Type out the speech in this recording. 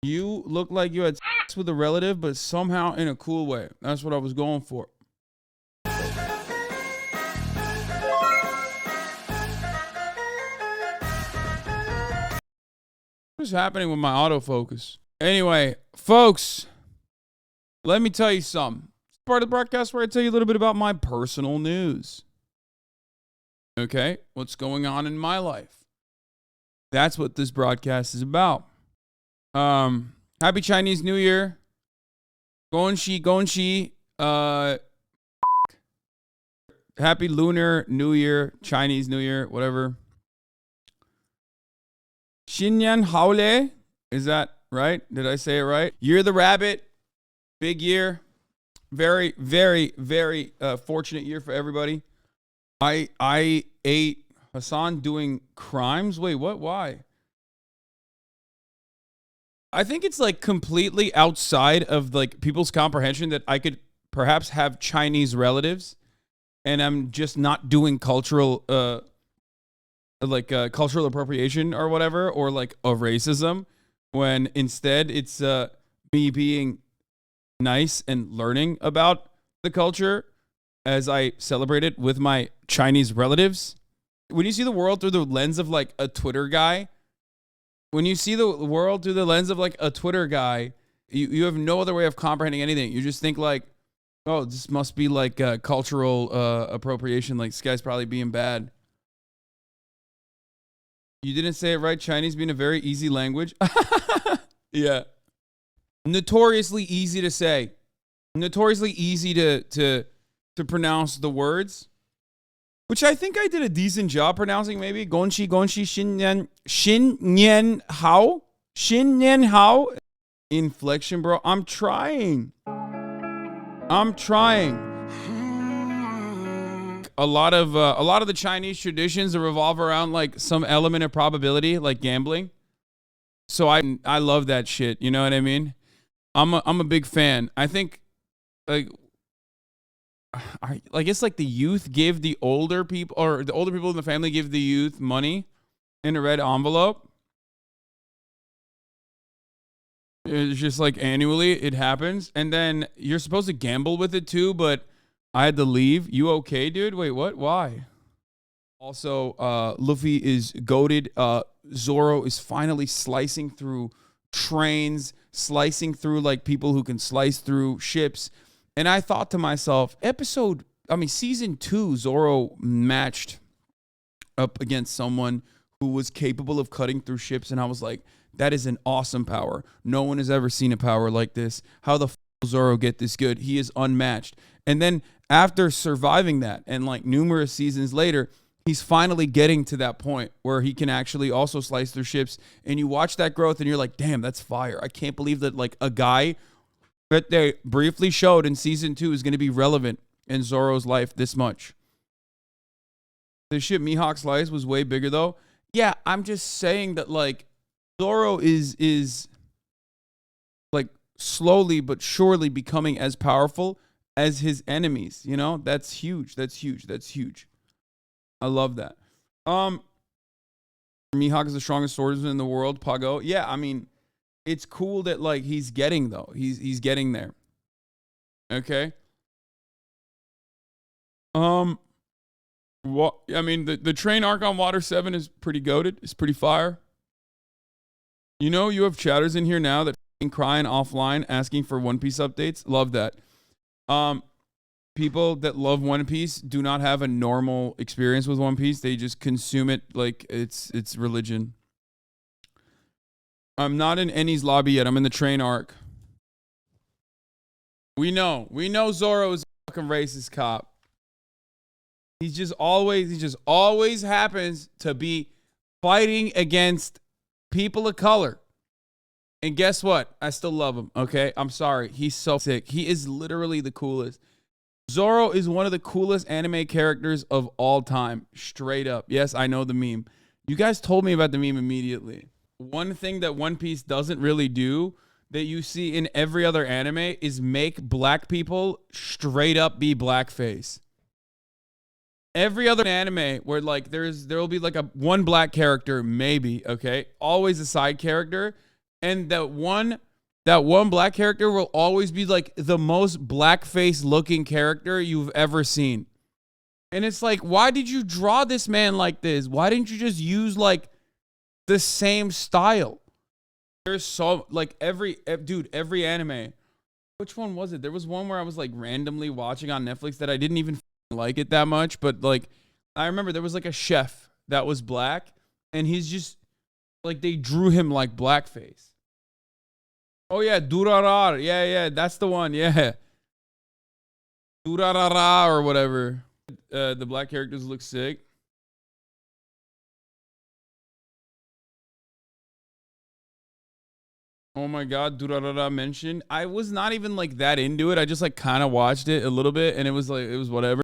You look like you had sex with a relative, but somehow in a cool way. That's what I was going for. What's happening with my autofocus? Anyway, folks, let me tell you something. It's part of the broadcast where I tell you a little bit about my personal news. Okay? What's going on in my life? That's what this broadcast is about. Happy Chinese New Year. Gongxi. Happy Lunar New Year, Chinese New Year, whatever. Xinyan Haole. Is that right? Did I say it right? Year of the Rabbit. Big year. Very, very, very fortunate year for everybody. I ate Hassan doing crimes. Wait, what? Why? I think it's like completely outside of like people's comprehension that I could perhaps have Chinese relatives and I'm just not doing cultural cultural appropriation or whatever, or like a racism, when instead it's me being nice and learning about the culture as I celebrate it with my Chinese relatives. When you see the world through the lens of like a Twitter guy, you have no other way of comprehending anything. You just think like, oh, this must be like cultural appropriation. Like this guy's probably being bad. You didn't say it right. Chinese being a very easy language. Yeah. Notoriously easy to say. Notoriously easy to pronounce the words. Which I think I did a decent job pronouncing, maybe. Gongxi, Xinyan Hao. Inflection, bro. I'm trying. A lot of the Chinese traditions revolve around like some element of probability, like gambling. So I love that shit. You know what I mean? I'm a big fan. I think like I guess like the youth give the older people, or the older people in the family give the youth money in a red envelope. It's just like annually it happens, and then you're supposed to gamble with it too, but I had to leave. You okay, dude? Wait, what? Why? Also, Luffy is goated. Zoro is finally slicing through trains, slicing through like people who can slice through ships. And I thought to myself, season 2, Zoro matched up against someone who was capable of cutting through ships. And I was like, that is an awesome power. No one has ever seen a power like this. How the f Zoro get this good? He is unmatched. And then after surviving that and like numerous seasons later, he's finally getting to that point where he can actually also slice through ships. And you watch that growth and you're like, damn, that's fire. I can't believe that like a guy that they briefly showed in season 2 is going to be relevant in Zoro's life this much. The shit Mihawk slice was way bigger though. Yeah, I'm just saying that like Zoro is like slowly but surely becoming as powerful as his enemies. You know, that's huge. I love that. Mihawk is the strongest swordsman in the world. Pago. Yeah, I mean, it's cool that like he's getting though. He's getting there. Okay. What I mean, the train arc on Water 7 is pretty goated. It's pretty fire. You know, you have chatters in here now that crying offline asking for One Piece updates. Love that. People that love One Piece do not have a normal experience with One Piece. They just consume it like it's religion. I'm not in Ennie's lobby yet. I'm in the train arc. We know Zoro is a fucking racist cop. He just always happens to be fighting against people of color. And guess what? I still love him, okay? I'm sorry. He's so sick. He is literally the coolest. Zoro is one of the coolest anime characters of all time. Straight up. Yes, I know the meme. You guys told me about the meme immediately. One thing that One Piece doesn't really do that you see in every other anime is make black people straight up be blackface. Every other anime where like there will be like one black character, maybe, okay? Always a side character. And that one black character will always be like the most blackface looking character you've ever seen. And it's like, why did you draw this man like this? Why didn't you just use like the same style? There's so like every anime. Which one was it? There was one where I was like randomly watching on Netflix that I didn't even like it that much, but like I remember there was like a chef that was black, and he's just like they drew him like blackface. Oh yeah, Durarar. Yeah, that's the one. Yeah. Durarara or whatever. The black characters look sick. Oh my god, Durarara mentioned. I was not even like that into it. I just like kind of watched it a little bit, and it was whatever.